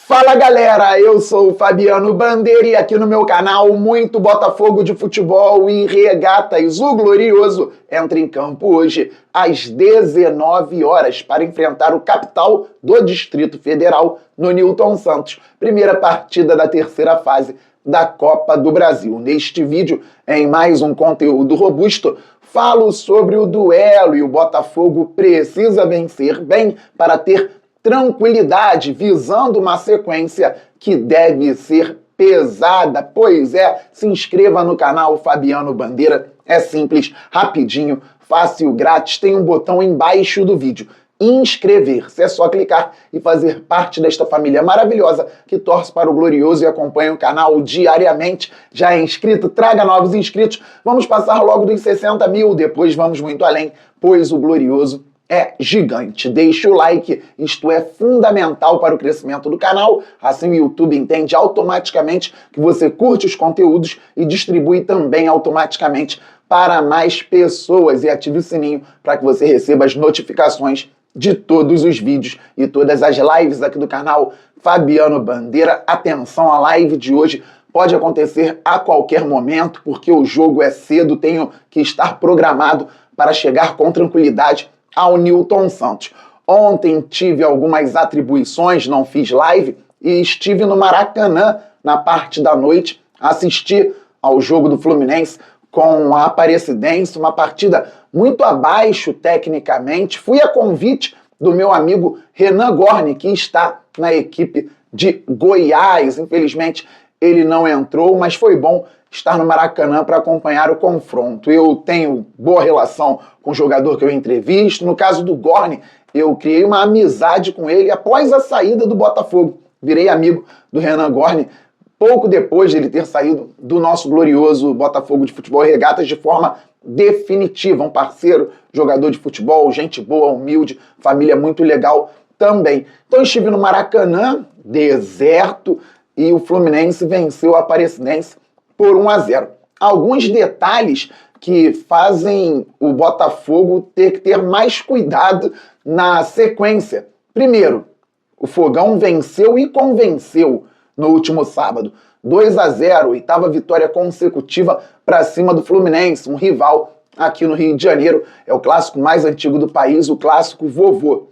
Fala galera, eu sou o Fabiano Bandeira e aqui no meu canal muito Botafogo de futebol e regatas. O Glorioso entra em campo hoje às 19 horas para enfrentar o capital do Distrito Federal no Newton Santos. Primeira partida da terceira fase da Copa do Brasil. Neste vídeo, em mais um conteúdo robusto, falo sobre o duelo e o Botafogo precisa vencer bem para ter tranquilidade, visando uma sequência que deve ser pesada. Pois é, se inscreva no canal Fabiano Bandeira, é simples, rapidinho, fácil, grátis, tem um botão embaixo do vídeo. Inscrever-se, é só clicar e fazer parte desta família maravilhosa que torce para o Glorioso e acompanha o canal diariamente. Já é inscrito? Traga novos inscritos. Vamos passar logo dos 60 mil, depois vamos muito além, pois o Glorioso é gigante. Deixe o like, isto é fundamental para o crescimento do canal, assim o YouTube entende automaticamente que você curte os conteúdos e distribui também automaticamente para mais pessoas e ative o sininho para que você receba as notificações de todos os vídeos e todas as lives aqui do canal Fabiano Bandeira. Atenção, a live de hoje pode acontecer a qualquer momento, porque o jogo é cedo, tenho que estar programado para chegar com tranquilidade ao Newton Santos. Ontem tive algumas atribuições, não fiz live, e estive no Maracanã na parte da noite, assisti ao jogo do Fluminense com a Aparecidense, uma partida muito abaixo tecnicamente. Fui a convite do meu amigo Renan Gorni, que está na equipe de Goiás. Infelizmente ele não entrou, mas foi bom estar no Maracanã para acompanhar o confronto. Eu tenho boa relação com o jogador que eu entrevisto. No caso do Gorni, eu criei uma amizade com ele após a saída do Botafogo. Virei amigo do Renan Gorni pouco depois de ele ter saído do nosso glorioso Botafogo de futebol e regatas de forma definitiva. Um parceiro, jogador de futebol, gente boa, humilde, família muito legal também. Então eu estive no Maracanã, deserto, e o Fluminense venceu a Aparecidense por 1-0. Alguns detalhes que fazem o Botafogo ter que ter mais cuidado na sequência. Primeiro, o Fogão venceu e convenceu no último sábado. 2-0, oitava vitória consecutiva para cima do Fluminense, um rival aqui no Rio de Janeiro. É o clássico mais antigo do país, o clássico vovô.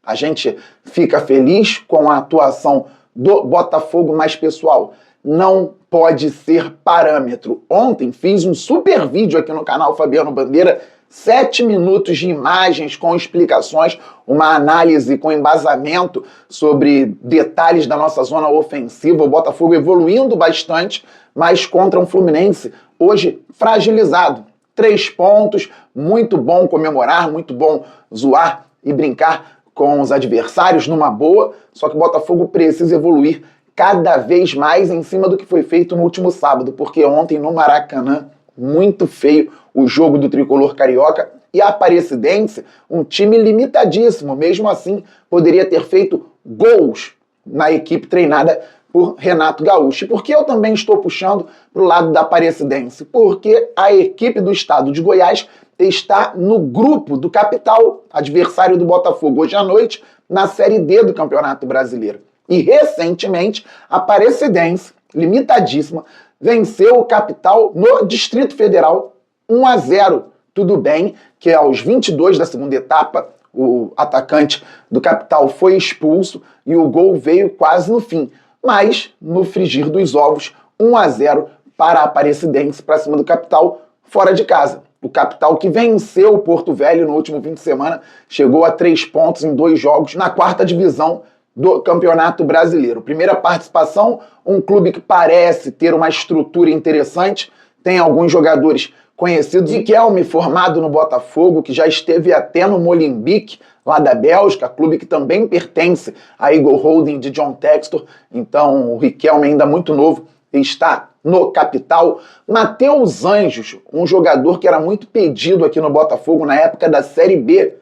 A gente fica feliz com a atuação do Botafogo, mas pessoal, não pode ser parâmetro. Ontem fiz um super vídeo aqui no canal Fabiano Bandeira, 7 minutos de imagens com explicações, uma análise com embasamento sobre detalhes da nossa zona ofensiva, o Botafogo evoluindo bastante, mas contra um Fluminense hoje fragilizado. 3 pontos, muito bom comemorar, muito bom zoar e brincar com os adversários numa boa, só que o Botafogo precisa evoluir cada vez mais em cima do que foi feito no último sábado, porque ontem no Maracanã, muito feio o jogo do tricolor carioca, e a Aparecidense, um time limitadíssimo, mesmo assim poderia ter feito gols na equipe treinada por Renato Gaúcho. E por que eu também estou puxando para o lado da Aparecidense? Porque a equipe do estado de Goiás está no grupo do capital, adversário do Botafogo, hoje à noite, na Série D do Campeonato Brasileiro. E recentemente, a Aparecidense, limitadíssima, venceu o capital no Distrito Federal 1-0. Tudo bem que aos 22 da segunda etapa, o atacante do capital foi expulso e o gol veio quase no fim. Mas, no frigir dos ovos, 1-0 para a Aparecidense, para cima do capital, fora de casa. O capital que venceu o Porto Velho no último fim de semana, chegou a 3 pontos em 2 jogos na 4ª divisão do Campeonato Brasileiro. Primeira participação, um clube que parece ter uma estrutura interessante, tem alguns jogadores conhecidos. Riquelme, formado no Botafogo, que já esteve até no Molenbeek, lá da Bélgica, clube que também pertence à Eagle Holding de John Textor. Então o Riquelme, ainda muito novo, está no capital. Matheus Anjos, um jogador que era muito pedido aqui no Botafogo na época da Série B,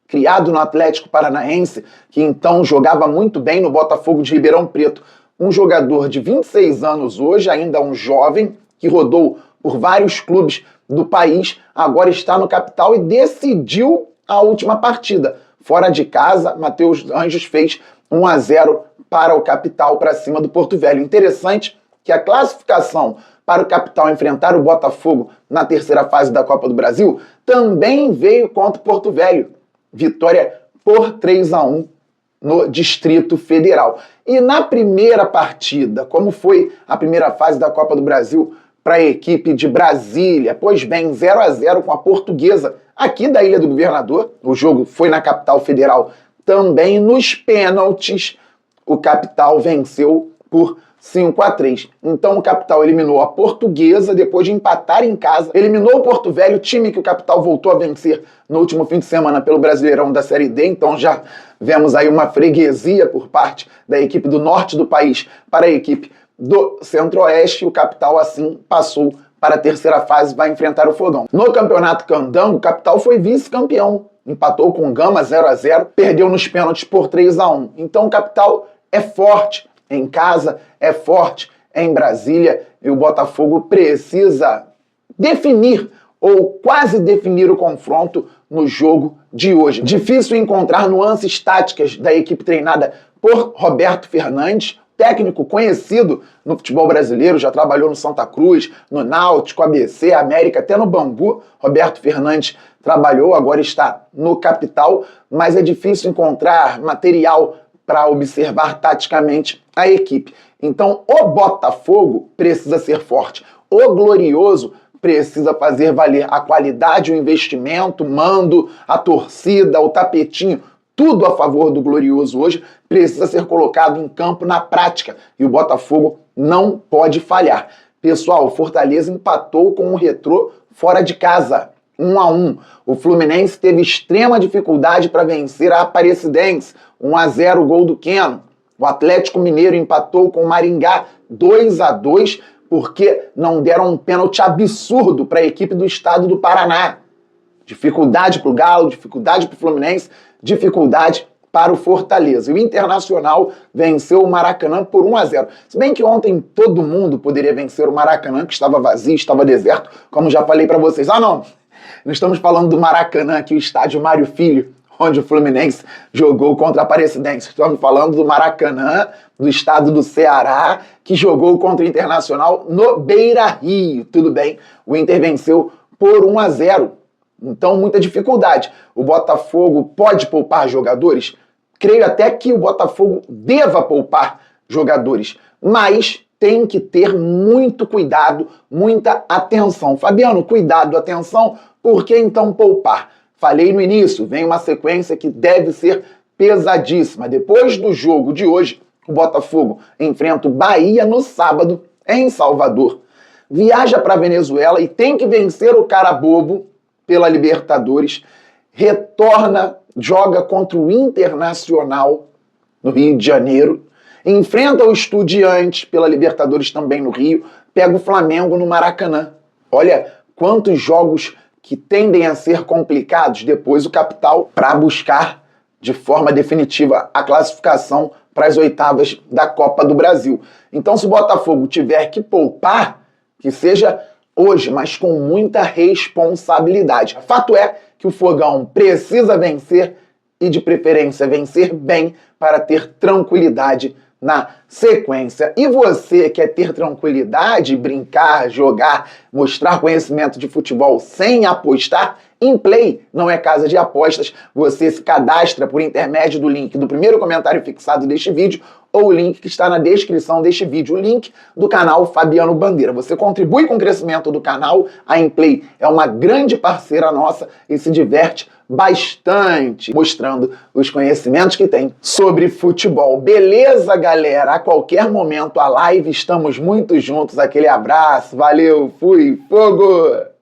criado no Atlético Paranaense, que então jogava muito bem no Botafogo de Ribeirão Preto. Um jogador de 26 anos hoje, ainda um jovem, que rodou por vários clubes do país, agora está no capital e decidiu a última partida. Fora de casa, Matheus Anjos fez 1-0 para o Capital, para cima do Porto Velho. Interessante que a classificação para o Capital enfrentar o Botafogo na terceira fase da Copa do Brasil também veio contra o Porto Velho. Vitória por 3-1 no Distrito Federal. E na primeira partida, como foi a primeira fase da Copa do Brasil para a equipe de Brasília? Pois bem, 0-0 com a Portuguesa, aqui da Ilha do Governador. O jogo foi na Capital Federal também. Nos pênaltis, o Capital venceu por 5-3. Então o Capital eliminou a Portuguesa, depois de empatar em casa, eliminou o Porto Velho, time que o Capital voltou a vencer no último fim de semana pelo Brasileirão da Série D. Então já vemos aí uma freguesia por parte da equipe do norte do país para a equipe do Centro-Oeste. O Capital assim passou para a terceira fase, vai enfrentar o Fogão. No Campeonato Candango, o Capital foi vice-campeão, empatou com o Gama 0-0, perdeu nos pênaltis por 3-1. Então o Capital é forte em casa, é forte em Brasília, e o Botafogo precisa definir ou quase definir o confronto no jogo de hoje. Difícil encontrar nuances táticas da equipe treinada por Roberto Fernandes, técnico conhecido no futebol brasileiro, já trabalhou no Santa Cruz, no Náutico, ABC, América, até no Bangu. Roberto Fernandes trabalhou, agora está no Capital, mas é difícil encontrar material para observar taticamente a equipe. Então, o Botafogo precisa ser forte. O Glorioso precisa fazer valer a qualidade, o investimento, o mando, a torcida, o tapetinho, tudo a favor do Glorioso hoje precisa ser colocado em campo na prática. E o Botafogo não pode falhar. Pessoal, o Fortaleza empatou com o Retrô fora de casa, 1-1. O Fluminense teve extrema dificuldade para vencer a Aparecidense, 1-0, gol do Keno. O Atlético Mineiro empatou com o Maringá, 2-2, porque não deram um pênalti absurdo para a equipe do estado do Paraná. Dificuldade para o Galo, dificuldade para o Fluminense, dificuldade para o Fortaleza. E o Internacional venceu o Maracanã por 1-0. Se bem que ontem todo mundo poderia vencer o Maracanã, que estava vazio, estava deserto, como já falei para vocês. Não estamos falando do Maracanã, aqui o estádio Mário Filho, onde o Fluminense jogou contra a Aparecidense. Estamos falando do Maracanã, do estado do Ceará, que jogou contra o Internacional no Beira-Rio. Tudo bem, o Inter venceu por 1-0. Então, muita dificuldade. O Botafogo pode poupar jogadores? Creio até que o Botafogo deva poupar jogadores, mas tem que ter muito cuidado, muita atenção. Fabiano, cuidado, atenção, por que então poupar? Falei no início, vem uma sequência que deve ser pesadíssima. Depois do jogo de hoje, o Botafogo enfrenta o Bahia no sábado, em Salvador. Viaja para a Venezuela e tem que vencer o Carabobo pela Libertadores. Retorna, joga contra o Internacional no Rio de Janeiro. Enfrenta o Estudiantes pela Libertadores também no Rio. Pega o Flamengo no Maracanã. Olha quantos jogos que tendem a ser complicados. Depois o Capital para buscar de forma definitiva a classificação para as oitavas da Copa do Brasil. Então, se o Botafogo tiver que poupar, que seja hoje, mas com muita responsabilidade. Fato é que o Fogão precisa vencer e, de preferência, vencer bem para ter tranquilidade na sequência. E você quer ter tranquilidade, brincar, jogar, mostrar conhecimento de futebol sem apostar? Implay não é casa de apostas. Você se cadastra por intermédio do link do primeiro comentário fixado deste vídeo ou o link que está na descrição deste vídeo, o link do canal Fabiano Bandeira. Você contribui com o crescimento do canal, a Implay é uma grande parceira nossa e se diverte bastante mostrando os conhecimentos que tem sobre futebol. Beleza, galera? A qualquer momento a live, estamos muito juntos. Aquele abraço, valeu, fui, fogo!